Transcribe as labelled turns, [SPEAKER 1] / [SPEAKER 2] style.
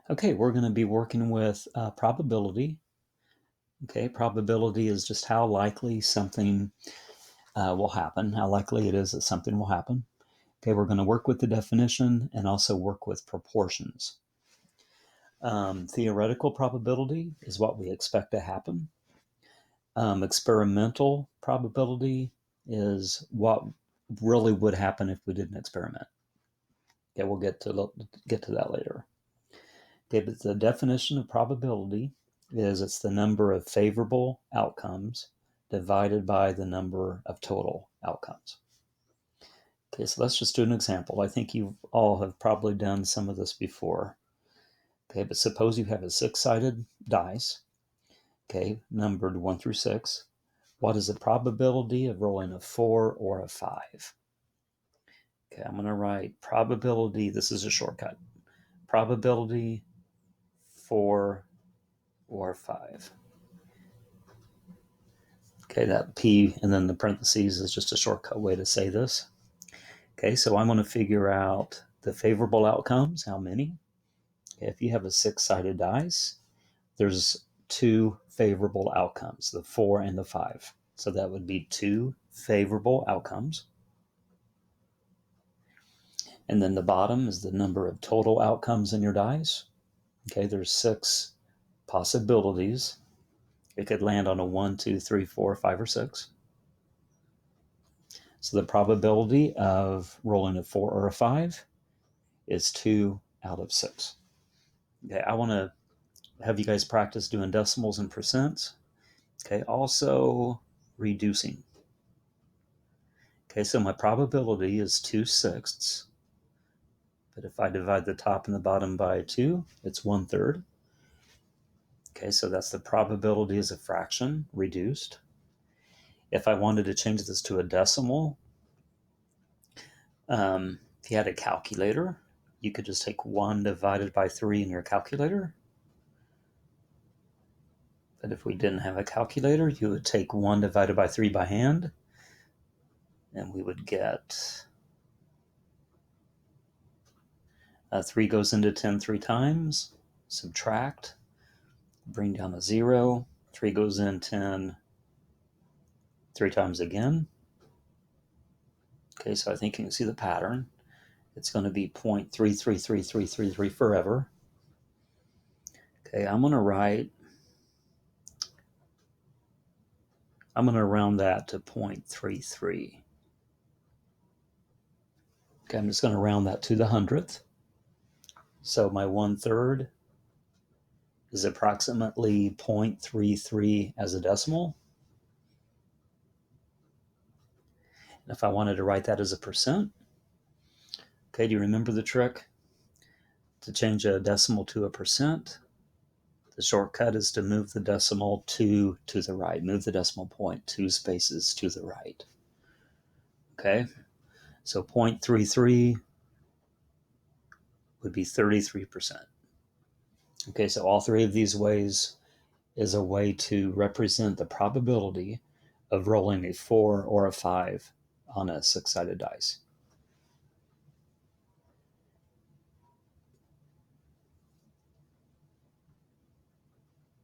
[SPEAKER 1] Okay, we're going to be working with probability. Okay, probability is just how likely something will happen, how likely it is that something will happen. Okay, we're going to work with the definition and also work with proportions. Theoretical probability is what we expect to happen. Experimental probability is what really would happen if we did an experiment. Okay, we'll get to that later. Okay, but the definition of probability is it's the number of favorable outcomes divided by the number of total outcomes. Okay, so let's just do an example. I think you all have probably done some of this before. Okay, but suppose you have a six-sided dice, okay, numbered 1 through 6. What is the probability of rolling a 4 or a 5? Okay, I'm going to write probability. This is a shortcut. Probability 4 or 5. Okay, that P and then the parentheses is just a shortcut way to say this. Okay, so I'm going to figure out the favorable outcomes, how many. Okay, if you have a six-sided dice, there's two favorable outcomes, the 4 and the 5. So that would be two favorable outcomes. And then the bottom is the number of total outcomes in your dice. Okay, there's 6 possibilities. It could land on a 1, 2, 3, 4, 5, or 6. So the probability of rolling a 4 or a 5 is 2 out of 6. Okay, I want to have you guys practice doing decimals and percents. Okay, also reducing. Okay, so my probability is 2/6. But if I divide the top and the bottom by 2, it's 1/3. Okay, so that's the probability as a fraction reduced. If I wanted to change this to a decimal, if you had a calculator, you could just take 1 divided by 3 in your calculator. But if we didn't have a calculator, you would take 1 divided by 3 by hand, and we would get 3 goes into 10 3 times, subtract, bring down a 0, 3 goes in 10 3 times again. Okay, so I think you can see the pattern. It's going to be 0.333333 forever. Okay, I'm going to round that to 0.33. Okay, I'm just going to round that to the 100th. So my 1/3 is approximately 0.33 as a decimal. And if I wanted to write that as a percent, okay, do you remember the trick? To change a decimal to a percent, the shortcut is to move the decimal 2 to the right. Move the decimal point 2 spaces to the right. Okay, so 0.33 would be 33%. Okay, so all three of these ways is a way to represent the probability of rolling a 4 or a 5 on a six-sided dice.